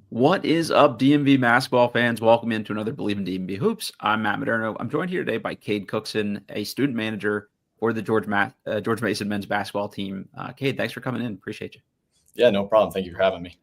What is up, DMV basketball fans? Welcome into another Believe in DMV Hoops. I'm Matt Moderno. I'm joined here today by Cade Cookson, a student manager for the George Mason men's basketball team. Cade, thanks for coming in. Appreciate you. Yeah, no problem. Thank you for having me.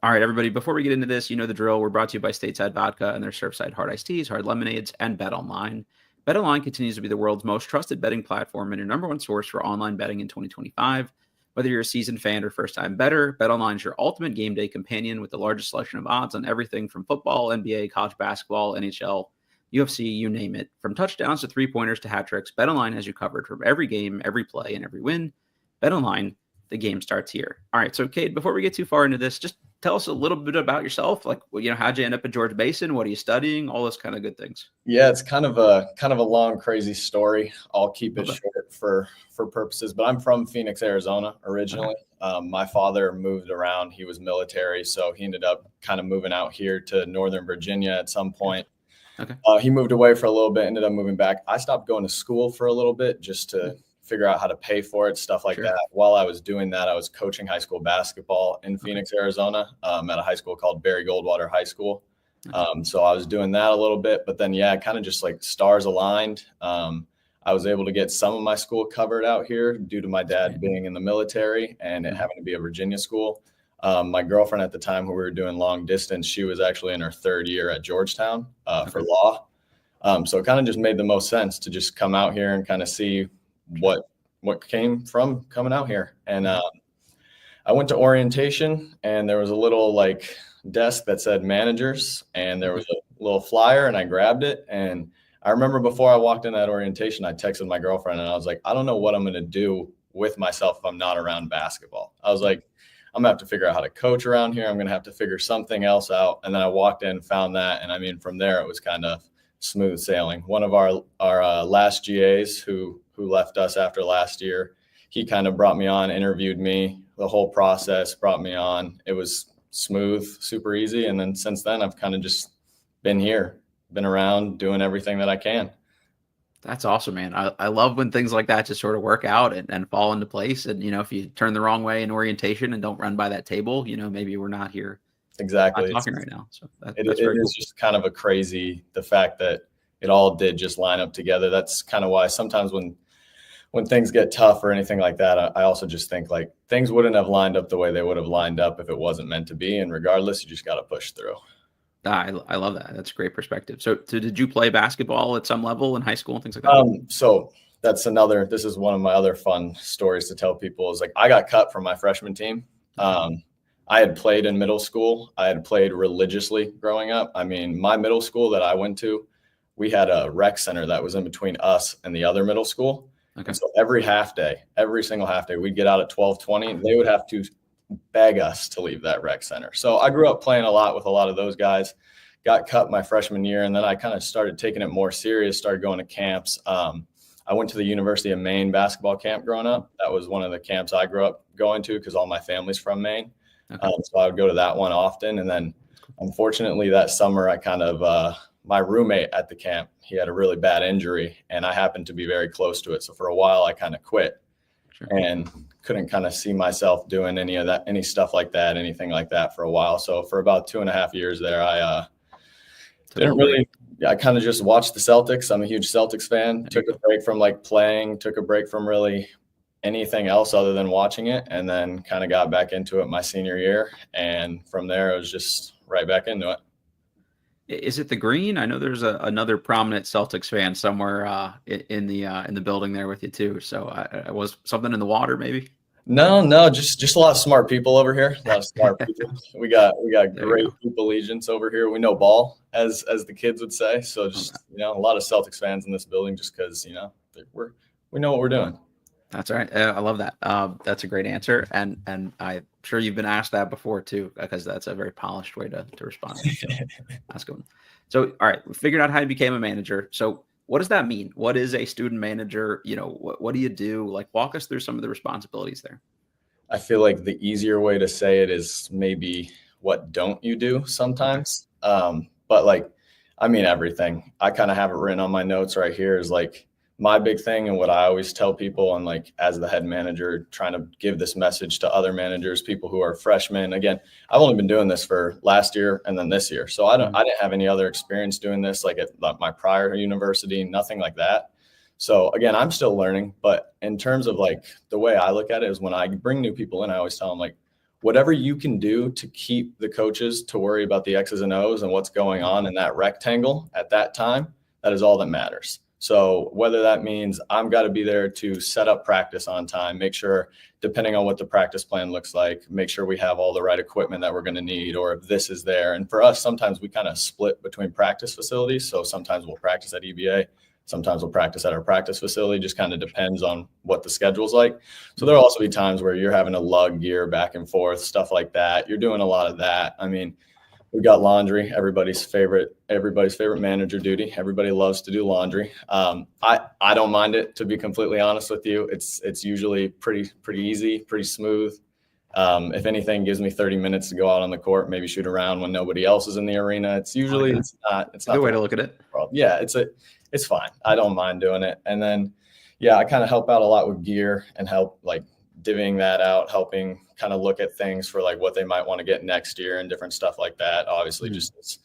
All right, everybody, before we get into this, you know the drill. We're brought to you by Stateside Vodka and their Surfside Hard Iced Teas, Hard Lemonades, and BetOnline. BetOnline continues to be the world's most trusted betting platform and your number one source for online betting in 2025. Whether you're a seasoned fan or first-time bettor, BetOnline is your ultimate game day companion with the largest selection of odds on everything from football, NBA, college basketball, NHL, UFC, you name it. From touchdowns to three-pointers to hat tricks, BetOnline has you covered from every game, every play, and every win. BetOnline, the game starts here. All right, so Cade, before we get too far into this, just tell us a little bit about yourself. Like, how'd you end up at George Mason? What are you studying? All those kind of good things. Yeah, it's kind of a long, crazy story. I'll keep it short for purposes, but I'm from Phoenix, Arizona originally. Okay. My father moved around. He was military, so he ended up kind of moving out here to Northern Virginia at some point. Okay. He moved away for a little bit, ended up moving back. I stopped going to school for a little bit just to figure out how to pay for it, stuff like that. While I was doing that, I was coaching high school basketball in Phoenix, Arizona, at a high school called Barry Goldwater High School. So I was doing that a little bit, but then, kind of just like stars aligned. I was able to get some of my school covered out here due to my dad being in the military and it having to be a Virginia school. My girlfriend at the time, who we were doing long distance, she was actually in her third year at Georgetown for law. So it kind of just made the most sense to just come out here and kind of see what came from coming out here. And I went to orientation and there was a little desk that said managers and there was a little flyer and I grabbed it. And I remember before I walked in that orientation, I texted my girlfriend and I was like, I don't know what I'm going to do with myself if I'm not around basketball. I was like, I'm gonna have to figure out how to coach around here. I'm going to have to figure something else out. And then I walked in, found that. And I mean, from there, it was kind of smooth sailing. One of our last GAs who left us after last year, he kind of brought me on, interviewed me, the whole process brought me on. It was smooth, super easy. And then since then, I've kind of just been here, been around doing everything that I can. That's awesome, man. I love when things like that just sort of work out and fall into place. And, if you turn the wrong way in orientation and don't run by that table, maybe we're not here. Exactly. Talking right now. So it is just kind of a crazy, the fact that it all did just line up together. That's kind of why sometimes when things get tough or anything like that, I also just think things wouldn't have lined up the way they would have lined up if it wasn't meant to be. And regardless, you just got to push through. I love that. That's a great perspective. So did you play basketball at some level in high school and things like that? So this is one of my other fun stories to tell people is I got cut from my freshman team. I had played in middle school. I had played religiously growing up. I mean, my middle school that I went to, we had a rec center that was in between us and the other middle school. Okay. And so every single half day, we'd get out at 12:20. They would have to beg us to leave that rec center. So I grew up playing a lot with a lot of those guys, got cut my freshman year. And then I kind of started taking it more serious, started going to camps. I went to the University of Maine basketball camp growing up. That was one of the camps I grew up going to because all my family's from Maine. Okay. So I would go to that one often. And then unfortunately that summer, I kind of, my roommate at the camp, he had a really bad injury and I happened to be very close to it. So for a while I kind of quit and couldn't kind of see myself doing any stuff like that, anything like that for a while. So for about 2.5 years there, I kind of just watched the Celtics. I'm a huge Celtics fan. Took a break from playing, took a break from really anything else other than watching it, and then kind of got back into it my senior year. And from there, it was just right back into it. Is it the green? I know there's another prominent Celtics fan somewhere in the building there with you too. So was something in the water maybe? No, just a lot of smart people over here. A lot of smart people. We got great group allegiance over here. We know ball, as the kids would say. So just a lot of Celtics fans in this building, just because we know what we're doing. That's all right. I love that. That's a great answer, and I'm sure you've been asked that before too, because that's a very polished way to respond. So, that's good. So, all right, we figured out how you became a manager. So, what does that mean? What is a student manager? What do you do? Walk us through some of the responsibilities there. I feel like the easier way to say it is maybe what don't you do sometimes. But I mean, everything. I kind of have it written on my notes right here is my big thing and what I always tell people, and like as the head manager, trying to give this message to other managers, people who are freshmen. Again, I've only been doing this for last year and then this year. So I didn't have any other experience doing this, like at my prior university, nothing like that. So again, I'm still learning, but in terms of like the way I look at it is when I bring new people in, I always tell them like, whatever you can do to keep the coaches to worry about the X's and O's and what's going on in that rectangle at that time, that is all that matters. So whether that means I'm got to be there to set up practice on time, make sure, depending on what the practice plan looks like, make sure we have all the right equipment that we're going to need, or if this is there. And for us, sometimes we kind of split between practice facilities. So sometimes we'll practice at EBA, sometimes we'll practice at our practice facility, just kind of depends on what the schedule's like. So there'll also be times where you're having to lug gear back and forth, stuff like that. You're doing a lot of that. I mean, we got laundry, everybody's favorite manager duty. Everybody loves to do laundry. I don't mind it, to be completely honest with you. It's usually pretty easy, pretty smooth. If anything, gives me 30 minutes to go out on the court, maybe shoot around when nobody else is in the arena. It's not a good way to look at it. Problem. Yeah, it's fine. I don't mind doing it. And then, yeah, I kind of help out a lot with gear and help like divvying that out, helping kind of look at things for like what they might want to get next year and different stuff like that. Obviously, just as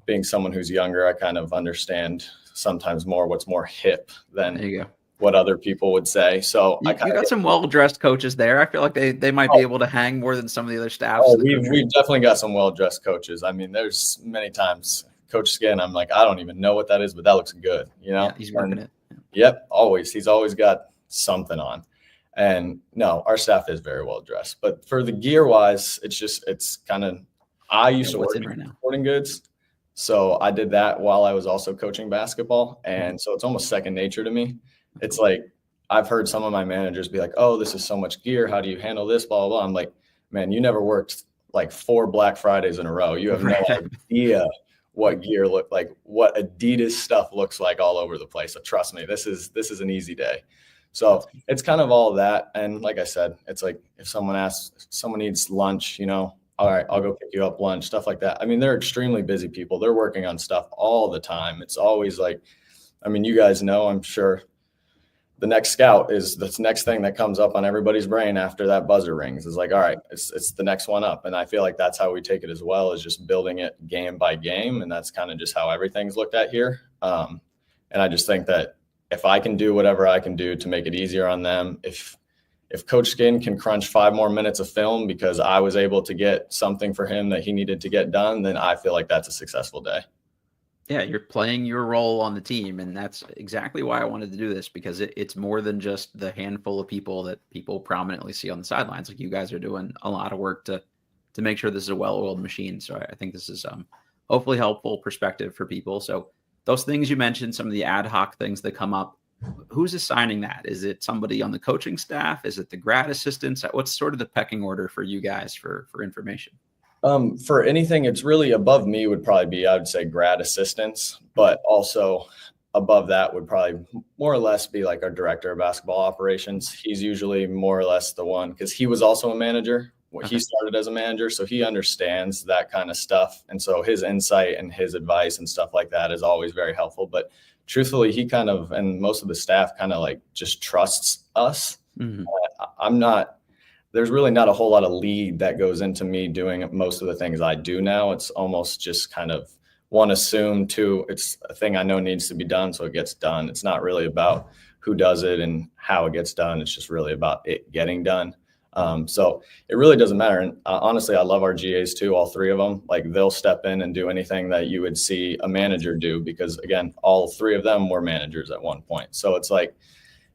being someone who's younger, I kind of understand sometimes more what's more hip than what other people would say. So you got some well-dressed coaches there. I feel like they might be able to hang more than some of the other staffs. We've definitely got some well-dressed coaches. I mean, there's many times Coach Skin, I'm like, I don't even know what that is, but that looks good. You know, he's working it. Yep, always. He's always got something on. And no, our staff is very well dressed. But for the gear wise, it's kind of, I used to work in sporting goods. So I did that while I was also coaching basketball. And so it's almost second nature to me. It's like, I've heard some of my managers be like, oh, this is so much gear. How do you handle this? Blah, blah, blah. I'm like, man, you never worked like 4 Black Fridays in a row. You have no idea what gear look like, what Adidas stuff looks like all over the place. So trust me, this is an easy day. So it's kind of all of that. And like I said, it's like if someone needs lunch, you know, all right, I'll go pick you up lunch, stuff like that. I mean, they're extremely busy people. They're working on stuff all the time. It's always like, I mean, you guys know, I'm sure the next scout is the next thing that comes up on everybody's brain after that buzzer rings. It's like, all right, it's the next one up. And I feel like that's how we take it as well, is just building it game by game. And that's kind of just how everything's looked at here. And I just think that if I can do whatever I can do to make it easier on them, if Coach Skin can crunch 5 more minutes of film because I was able to get something for him that he needed to get done, then I feel like that's a successful day. Yeah, you're playing your role on the team, and that's exactly why I wanted to do this, because it's more than just the handful of people that people prominently see on the sidelines. Like, you guys are doing a lot of work to make sure this is a well-oiled machine. So I think this is hopefully helpful perspective for people. So those things you mentioned, some of the ad hoc things that come up, who's assigning that? Is it somebody on the coaching staff? Is it the grad assistants? What's sort of the pecking order for you guys for information? For anything, it's really above me would probably be, I would say, grad assistants, but also above that would probably more or less be like our director of basketball operations. He's usually more or less the one, because he was also a manager. He started as a manager, so he understands that kind of stuff. And so his insight and his advice and stuff like that is always very helpful. But truthfully, he kind of, and most of the staff kind of like just trusts us. There's really not a whole lot of lead that goes into me doing most of the things I do now. It's almost just kind of, one, assume, two, it's a thing I know needs to be done, so it gets done. It's not really about who does it and how it gets done. It's just really about it getting done. So it really doesn't matter. And honestly, I love our GAs too, all 3 of them. Like, they'll step in and do anything that you would see a manager do, because again, all 3 of them were managers at one point. So it's like,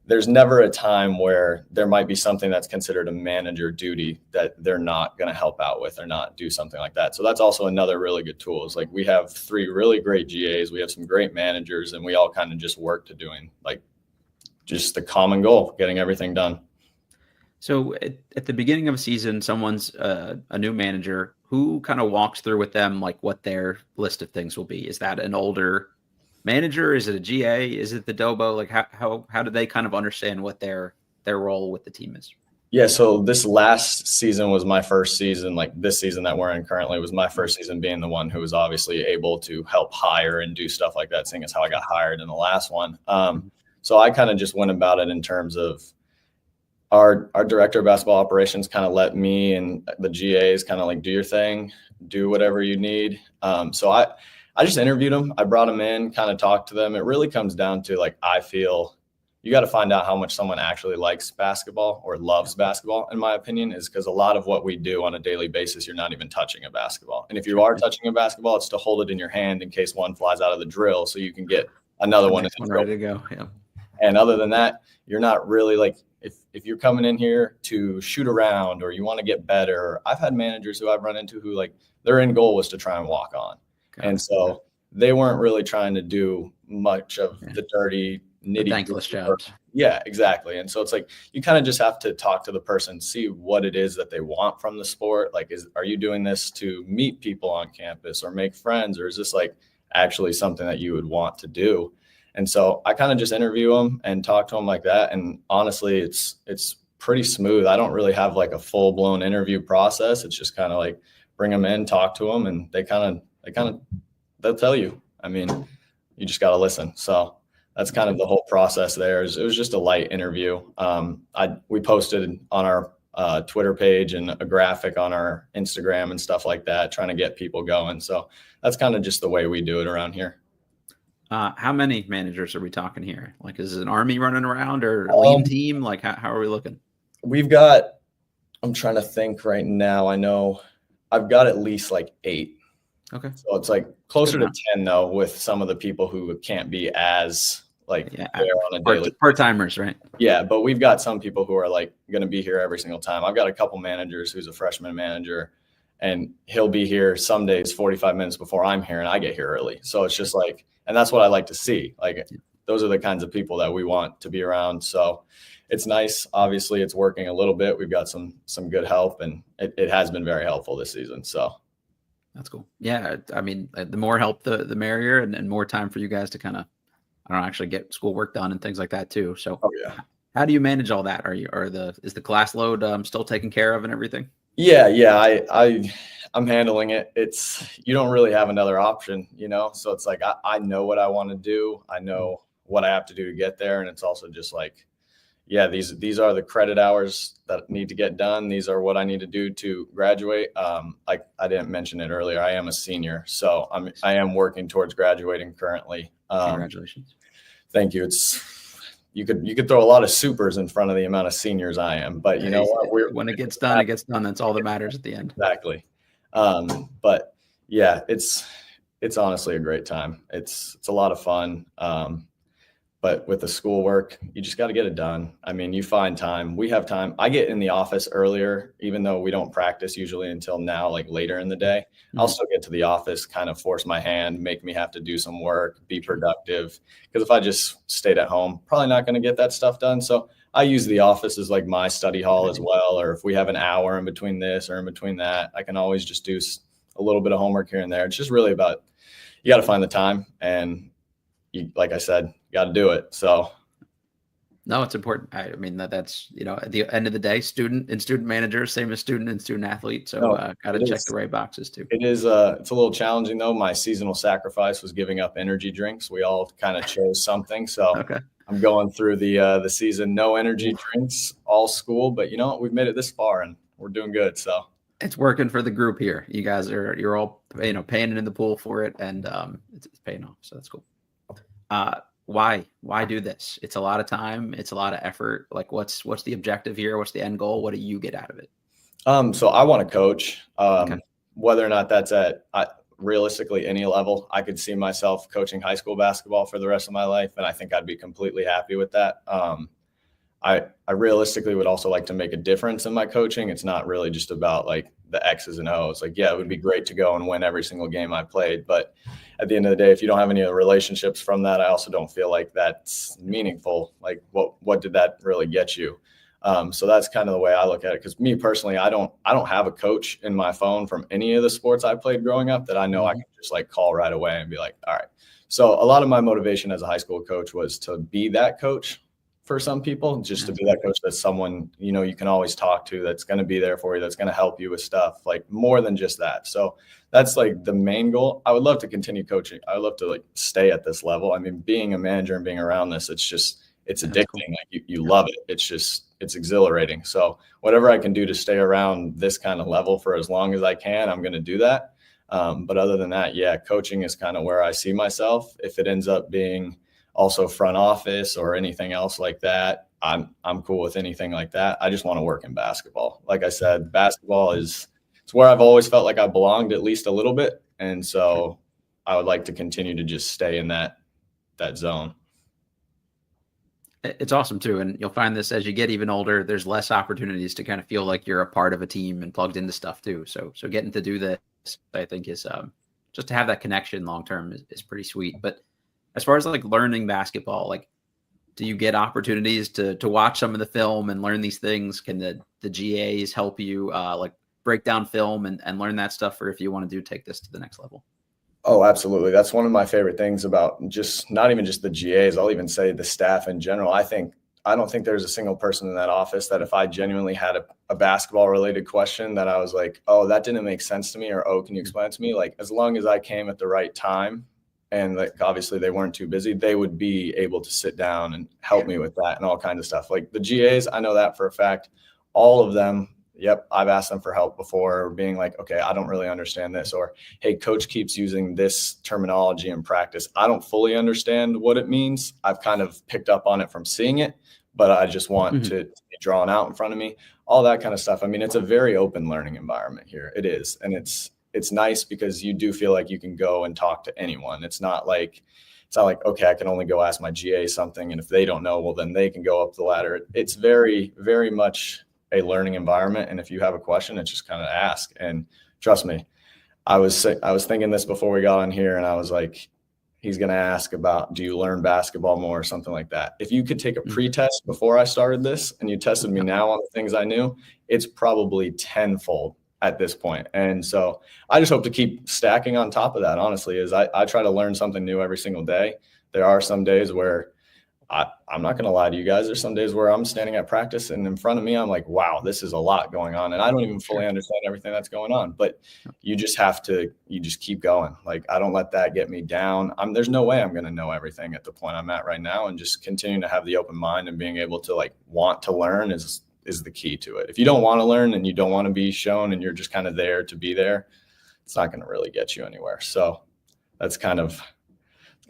there's never a time where there might be something that's considered a manager duty that they're not going to help out with or not do something like that. So that's also another really good tool, is like, we have 3 really great GAs. We have some great managers, and we all kind of just work to doing like just the common goal, getting everything done. So at the beginning of a season, someone's a new manager. Who kind of walks through with them, like, what their list of things will be? Is that an older manager? Is it a GA? Is it the Dobo? Like, how do they kind of understand what their role with the team is? Yeah, so this last season was my first season. Like, this season that we're in currently was my first season being the one who was obviously able to help hire and do stuff like that, seeing as how I got hired in the last one. So I kind of just went about it in terms of our director of basketball operations kind of let me and the GAs kind of like do your thing, do whatever you need. So I just interviewed them. I brought them in, kind of talked to them. It really comes down to like, I feel you got to find out how much someone actually likes basketball or loves basketball, in my opinion, is because a lot of what we do on a daily basis, you're not even touching a basketball. And if you are touching a basketball, it's to hold it in your hand in case one flies out of the drill so you can get another one in the drill. Ready to go. Yeah. And other than that, you're not really like, if you're coming in here to shoot around or you want to get better, I've had managers who I've run into who like their end goal was to try and walk on. And so they weren't really trying to do much of the dirty, nitty thankless jobs. Yeah, exactly. And so it's like, you kind of just have to talk to the person, see what it is that they want from the sport. Like, are you doing this to meet people on campus or make friends? Or is this like actually something that you would want to do? And so I kind of just interview them and talk to them like that. And honestly, it's pretty smooth. I don't really have like a full blown interview process. It's just kind of like bring them in, talk to them, and they'll tell you. I mean, you just got to listen. So that's kind of the whole process there. It was just a light interview. We posted on our Twitter page and a graphic on our Instagram and stuff like that, trying to get people going. So that's kind of just the way we do it around here. How many managers are we talking here? Like, is it an army running around or a lean team? Like, how are we looking? I'm trying to think right now. I know I've got at least like 8. Okay. So it's like closer to 10 though, with some of the people who can't be as like there on a daily. Part-timers, right? Yeah. But we've got some people who are like going to be here every single time. I've got a couple managers who's a freshman manager, and he'll be here some days 45 minutes before I'm here, and I get here early. So it's just like, and that's what I like to see. Like, those are the kinds of people that we want to be around. So it's nice. Obviously it's working a little bit. We've got some good help, and it has been very helpful this season. So that's cool. Yeah. I mean, the more help, the merrier, and more time for you guys to kind of, actually get schoolwork done and things like that too. So how do you manage all that? Is the class load still taken care of and everything? Yeah. I'm handling it. You don't really have another option, So it's like, I know what I want to do. I know what I have to do to get there. And it's also just like, these are the credit hours that need to get done. These are what I need to do to graduate. Like I didn't mention it earlier, I am a senior, so I am working towards graduating currently. Congratulations. Thank you. You could throw a lot of supers in front of the amount of seniors I am, but you know what? When it gets done, it gets done. That's all that matters at the end. Exactly. But yeah, it's honestly a great time. It's a lot of fun. But with the schoolwork, you just got to get it done. I mean, you find time. We have time. I get in the office earlier, even though we don't practice usually until now, like later in the day. I'll still get to the office, kind of force my hand, make me have to do some work, be productive. Because if I just stayed at home, probably not going to get that stuff done. So I use the office as like my study hall as well. Or if we have an hour in between this or in between that, I can always just do a little bit of homework here and there. It's just really about, you got to find the time, and like I said, you got to do it. So no, it's important. I mean, that's, at the end of the day, student and student manager, same as student and student athlete. So got to check the right boxes too. It is. It's a little challenging though. My seasonal sacrifice was giving up energy drinks. We all kind of chose something. So I'm going through the season, no energy drinks all school, but we've made it this far and we're doing good. So it's working for the group here. You guys you're all, paying in the pool for it, and it's paying off. So that's cool. Why do this? It's a lot of time. It's a lot of effort. Like, what's the objective here? What's the end goal? What do you get out of it? So I want to coach, whether or not that's at realistically any level. I could see myself coaching high school basketball for the rest of my life, and I think I'd be completely happy with that. I realistically would also like to make a difference in my coaching. It's not really just about like the X's and O's. Like, yeah, it would be great to go and win every single game I played, but at the end of the day, if you don't have any of the relationships from that, I also don't feel like that's meaningful. Like, what did that really get you? So that's kind of the way I look at it. Because me personally, I don't have a coach in my phone from any of the sports I played growing up that I know I can just like call right away and be like, all right. So a lot of my motivation as a high school coach was to be that coach for some people, just to be that coach that's someone, you can always talk to, that's going to be there for you, that's going to help you with stuff, like more than just that. So that's like the main goal. I would love to continue coaching. I would love to like stay at this level. I mean, being a manager and being around this, it's it's That's addicting. cool. Like you love it. It's exhilarating. So whatever I can do to stay around this kind of level for as long as I can, I'm going to do that. But other than that, yeah, coaching is kind of where I see myself. If it ends up being also front office or anything else like that, I'm cool with anything like that. I just want to work in basketball. Like I said, basketball it's where I've always felt like I belonged at least a little bit. And so I would like to continue to just stay in that zone. It's awesome too. And you'll find this as you get even older, there's less opportunities to kind of feel like you're a part of a team and plugged into stuff too. So getting to do this, I think is just to have that connection long-term is pretty sweet. But as far as like learning basketball, like, do you get opportunities to watch some of the film and learn these things? Can the GAs help you like break down film and learn that stuff? Or if you want to take this to the next level? Oh, absolutely. That's one of my favorite things about just not even just the GAs. I'll even say the staff in general. I don't think there's a single person in that office that if I genuinely had a basketball related question that I was like, oh, that didn't make sense to me, or, oh, can you explain it to me? Like, as long as I came at the right time and like, obviously they weren't too busy, they would be able to sit down and help me with that and all kinds of stuff. Like the GAs, I know that for a fact, all of them. Yep, I've asked them for help before, being like, okay, I don't really understand this, or hey, coach keeps using this terminology in practice. I don't fully understand what it means. I've kind of picked up on it from seeing it, but I just want to be drawn out in front of me, all that kind of stuff. I mean, it's a very open learning environment here. It is. And it's nice because you do feel like you can go and talk to anyone. It's not like, okay, I can only go ask my GA something. And if they don't know, well, then they can go up the ladder. It's very, very much a learning environment. And if you have a question, it's just kind of ask. And trust me, I was thinking this before we got on here, and I was like, he's going to ask about, do you learn basketball more or something like that? If you could take a pre-test before I started this and you tested me now on the things I knew, it's probably tenfold at this point. And so I just hope to keep stacking on top of that, honestly, is I try to learn something new every single day. There are some days where I'm not going to lie to you guys. There's some days where I'm standing at practice and in front of me, I'm like, wow, this is a lot going on. And I don't even fully understand everything that's going on, but you just keep going. Like, I don't let that get me down. There's no way I'm going to know everything at the point I'm at right now, and just continuing to have the open mind and being able to like want to learn is the key to it. If you don't want to learn and you don't want to be shown and you're just kind of there to be there, it's not going to really get you anywhere. So that's kind of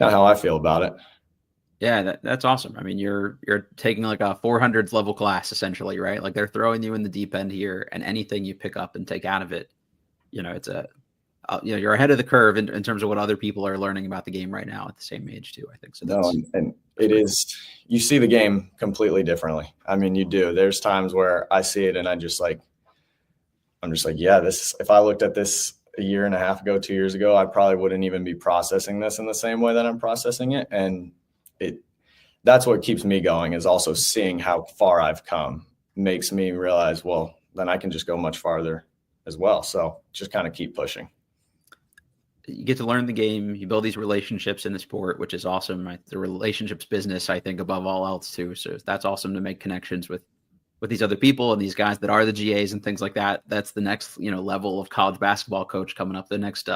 how I feel about it. Yeah, that's awesome. I mean, you're taking like a 400s level class essentially, right? Like they're throwing you in the deep end here, and anything you pick up and take out of it, it's you're ahead of the curve in terms of what other people are learning about the game right now at the same age too, I think. So that's and it is, you see the game completely differently. I mean, you do. There's times where I see it and I'm just like, yeah, if I looked at this a year and a half ago, 2 years ago, I probably wouldn't even be processing this in the same way that I'm processing it. And that's what keeps me going, is also seeing how far I've come makes me realize, well, then I can just go much farther as well. So just kind of keep pushing. You get to learn the game. You build these relationships in the sport, which is awesome. Right? The relationships business, I think, above all else too. So that's awesome to make connections with these other people and these guys that are the GAs and things like that. That's the next, level of college basketball coach coming up, the next,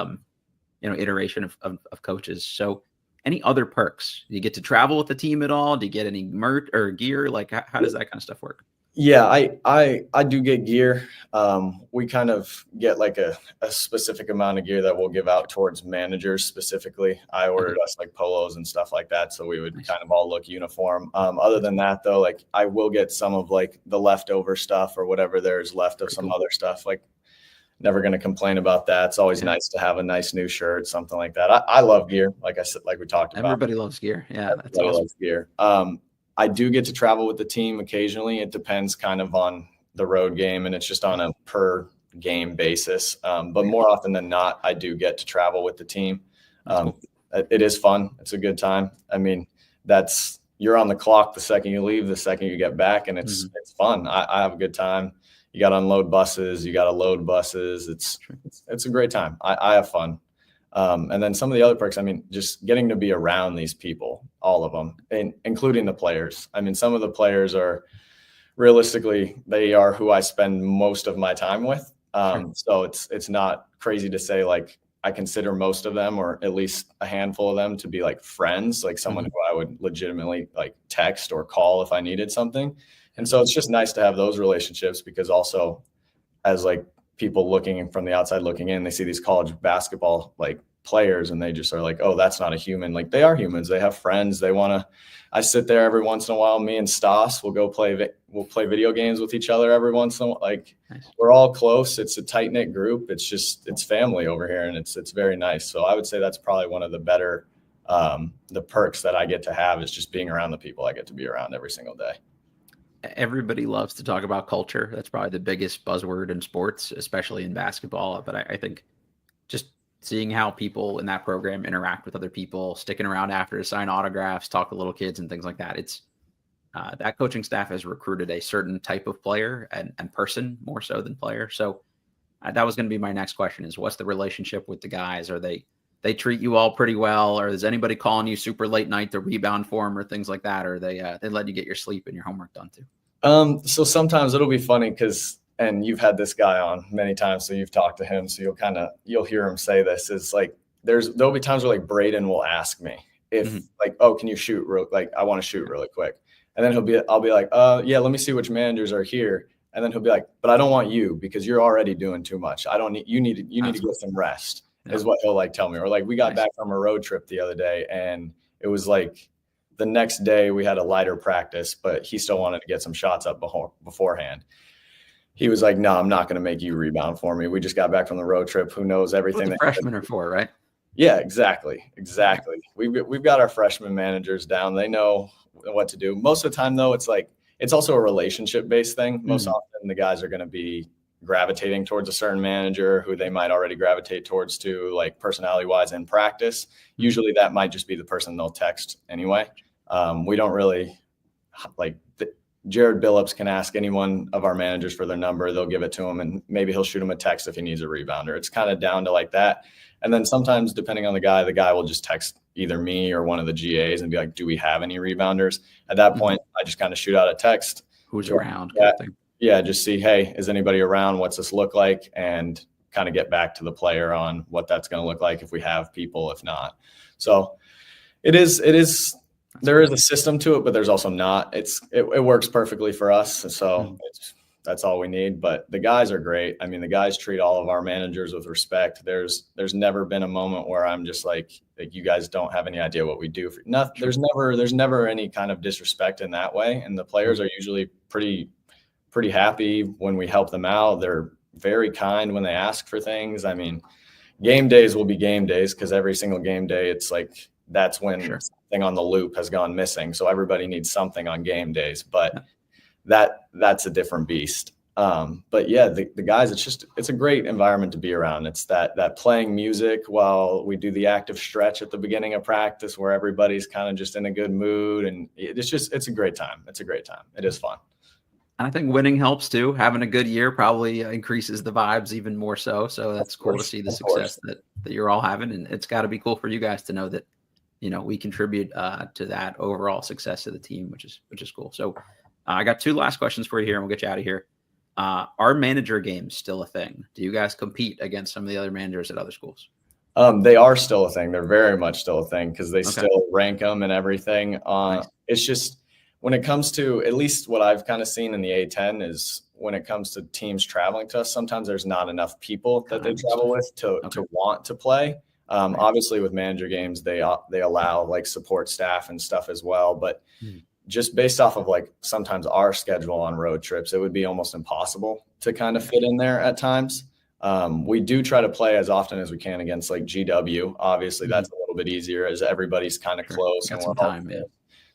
iteration of coaches. So any other perks? Do you get to travel with the team at all? Do you get any merch or gear? Like how does that kind of stuff work? Yeah, I do get gear. We kind of get like a specific amount of gear that we'll give out towards managers specifically. I ordered us like polos and stuff like that, so we would kind of all look uniform. Other than that, though, like I will get some of like the leftover stuff or whatever there's left of some other stuff. Like, never going to complain about that. It's always nice to have a nice new shirt, something like that. I love gear. Like I said, like we talked about. Everybody loves gear. Yeah, that's awesome. Loves gear. I do get to travel with the team occasionally. It depends kind of on the road game, and it's just on a per game basis. But more often than not, I do get to travel with the team. Cool. It is fun. It's a good time. I mean, you're on the clock the second you leave, the second you get back, and it's fun. I have a good time. You got to unload buses. You got to load buses. It's a great time. I have fun. And then some of the other perks, I mean, just getting to be around these people, all of them, including the players. I mean, some of the players are realistically, they are who I spend most of my time with. So it's not crazy to say like I consider most of them, or at least a handful of them, to be like friends, like someone who I would legitimately like text or call if I needed something. And so it's just nice to have those relationships, because also as like people looking from the outside looking in, they see these college basketball like players and they just are like, oh, that's not a human. Like, they are humans. They have friends. They want to, I sit there every once in a while, me and Stas will go we'll play video games with each other every once in a while. Like, we're all close. It's a tight knit group. It's just, it's family over here, and it's very nice. So I would say that's probably one of the better, the perks that I get to have, is just being around the people I get to be around every single day. Everybody loves to talk about culture. That's probably the biggest buzzword in sports, especially in basketball. But I think just seeing how people in that program interact with other people, sticking around after to sign autographs, talk to little kids and things like that. It's that coaching staff has recruited a certain type of player and person more so than player. So that was going to be my next question, is what's the relationship with the guys? Are they treat you all pretty well? Or is anybody calling you super late night to rebound for them or things like that? Or they let you get your sleep and your homework done too? So sometimes it'll be funny because, and you've had this guy on many times, so you've talked to him, so you'll hear him say this, is like, there'll be times where like Braden will ask me if like, oh, can you shoot I want to shoot really quick. And then I'll be like, yeah, let me see which managers are here. And then he'll be like, but I don't want you because you're already doing too much. You need to get some rest, is what he'll like tell me. Or like, we got back from a road trip the other day, and it was like the next day we had a lighter practice, but he still wanted to get some shots up beforehand. He was like, no, I'm not going to make you rebound for me. We just got back from the road trip. Who knows everything that freshmen are for, right? Yeah, exactly. We've got our freshman managers down. They know what to do. Most of the time, though, it's like, it's also a relationship based thing. Most often the guys are going to be gravitating towards a certain manager who they might already gravitate towards too, like personality wise in practice. Usually that might just be the person they'll text anyway. We don't really like Jared Billups can ask any one of our managers for their number. They'll give it to him, and maybe he'll shoot him a text if he needs a rebounder. It's kind of down to like that. And then sometimes, depending on the guy will just text either me or one of the GAs and be like, do we have any rebounders? At that point, I just kind of shoot out a text. Who's around? Yeah, just see, hey, is anybody around? What's this look like? And kind of get back to the player on what that's going to look like if we have people, if not. So it is. There is a system to it, but there's also not. It works perfectly for us. So that's all we need. But the guys are great. I mean, the guys treat all of our managers with respect. There's never been a moment where I'm just like you guys don't have any idea what we do. There's never any kind of disrespect in that way. And the players are usually pretty happy when we help them out. They're very kind when they ask for things. I mean, game days will be game days, because every single game day, it's like, that's when something on the loop has gone missing. So everybody needs something on game days, but that's a different beast. But yeah, the guys, it's a great environment to be around. It's that playing music while we do the active stretch at the beginning of practice, where everybody's kind of just in a good mood. And it's a great time. It's a great time. It is fun. And I think winning helps too. Having a good year probably increases the vibes even more so. So that's cool to see the success that you're all having. And it's got to be cool for you guys to know that, we contribute to that overall success of the team, which is cool. So I got two last questions for you here, and we'll get you out of here. Are manager games still a thing? Do you guys compete against some of the other managers at other schools? They are still a thing. They're very much still a thing, because they still rank them and everything. Nice. It's just, when it comes to, at least what I've kind of seen in the A10, is when it comes to teams traveling to us, sometimes there's not enough people that they travel with to want to play. Obviously with manager games, they allow like support staff and stuff as well. But just based off of like sometimes our schedule on road trips, it would be almost impossible to kind of fit in there at times. We do try to play as often as we can against like GW. Obviously that's a little bit easier, as everybody's kind of close. And we're time,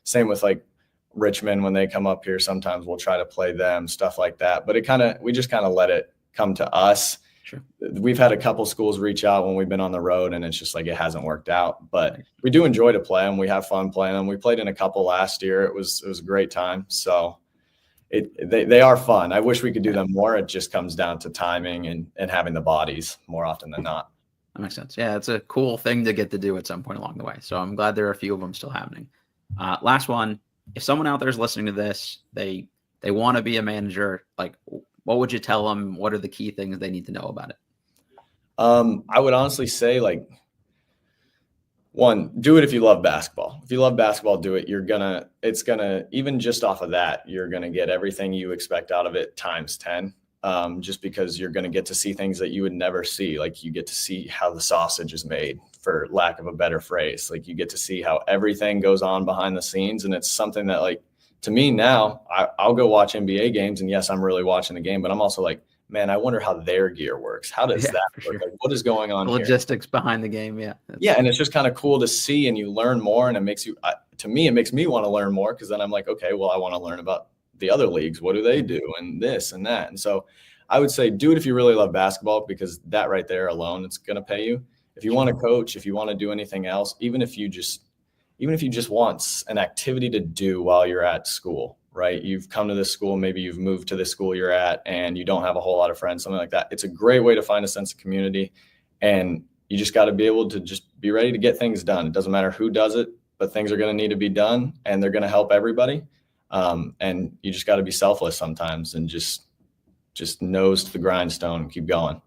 same with like Richmond, when they come up here, sometimes we'll try to play them, stuff like that. But we just kind of let it come to us. Sure. We've had a couple schools reach out when we've been on the road, and it's just like, it hasn't worked out, but we do enjoy to play them. We have fun playing them. We played in a couple last year. It was a great time. So they are fun. I wish we could do them more. It just comes down to timing and having the bodies more often than not. That makes sense. Yeah. It's a cool thing to get to do at some point along the way. So I'm glad there are a few of them still happening. Last one, if someone out there is listening to this, they want to be a manager, like, what would you tell them? What are the key things they need to know about it? I would honestly say, like, one, do it if you love basketball. If you love basketball, do it. It's gonna, even just off of that, you're gonna get everything you expect out of it times 10. Just because you're gonna get to see things that you would never see. Like, you get to see how the sausage is made, for lack of a better phrase. Like, you get to see how everything goes on behind the scenes. And it's something that, like, to me now, I'll go watch NBA games, and yes, I'm really watching the game, but I'm also like, man, I wonder how their gear works. How does that work? Sure. Like, what is going on here? Logistics behind the game. Yeah. Yeah. And it's just kind of cool to see, and you learn more, and it makes you, to me, it makes me want to learn more, because then I'm like, okay, well, I want to learn about the other leagues. What do they do? And this and that. And so I would say do it if you really love basketball, because that right there alone, it's going to pay you. If you want to coach, if you want to do anything else, even if you just want an activity to do while you're at school, right? You've come to this school, maybe you've moved to the school you're at, and you don't have a whole lot of friends, something like that. It's a great way to find a sense of community, and you just got to be able to just be ready to get things done. It doesn't matter who does it, but things are going to need to be done, and they're going to help everybody. And you just got to be selfless sometimes, and just nose to the grindstone and keep going.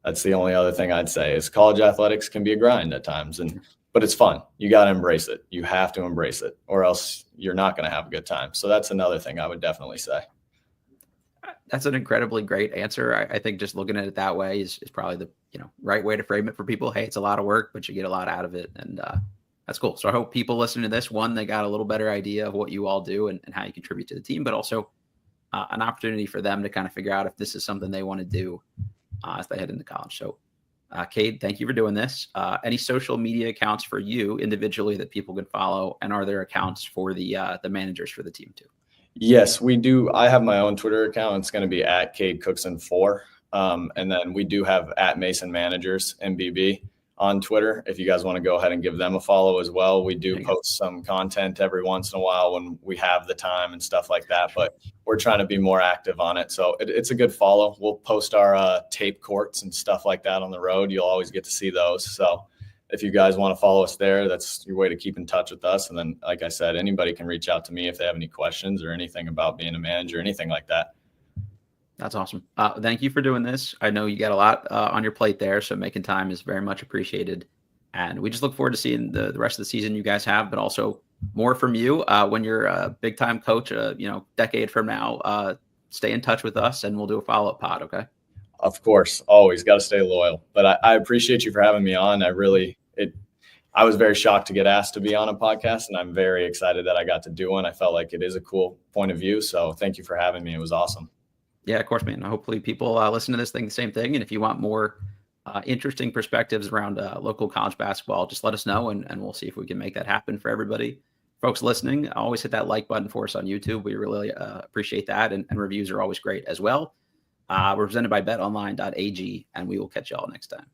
That's the only other thing I'd say is college athletics can be a grind at times, but it's fun. You got to embrace it. You have to embrace it, or else you're not going to have a good time. So that's another thing I would definitely say. That's an incredibly great answer. I think just looking at it that way is probably the right way to frame it for people. Hey, it's a lot of work, but you get a lot out of it. And that's cool. So I hope people listening to this, one, they got a little better idea of what you all do and how you contribute to the team, but also an opportunity for them to kind of figure out if this is something they want to do as they head into college. So Cade, thank you for doing this. Any social media accounts for you individually that people can follow? And are there accounts for the managers for the team too? Yes, we do. I have my own Twitter account. It's going to be at Cade Cookson 4. And then we do have at Mason Managers MBB on Twitter. If you guys want to go ahead and give them a follow as well. We do post some content every once in a while when we have the time and stuff like that, but we're trying to be more active on it. So it's a good follow. We'll post our tape courts and stuff like that on the road. You'll always get to see those. So if you guys want to follow us there, that's your way to keep in touch with us. And then, like I said, anybody can reach out to me if they have any questions or anything about being a manager, anything like that. That's awesome. Thank you for doing this. I know you got a lot on your plate there, so making time is very much appreciated. And we just look forward to seeing the rest of the season you guys have, but also more from you when you're a big-time coach, decade from now. Stay in touch with us, and we'll do a follow-up pod, okay? Of course. Always got to stay loyal. But I appreciate you for having me on. I was very shocked to get asked to be on a podcast, and I'm very excited that I got to do one. I felt like it is a cool point of view. So thank you for having me. It was awesome. Yeah, of course, man. Hopefully people listen to this thing the same thing. And if you want more interesting perspectives around local college basketball, just let us know, and we'll see if we can make that happen for everybody. Folks listening, always hit that like button for us on YouTube. We really appreciate that. And reviews are always great as well. We're presented by betonline.ag, and we will catch y'all next time.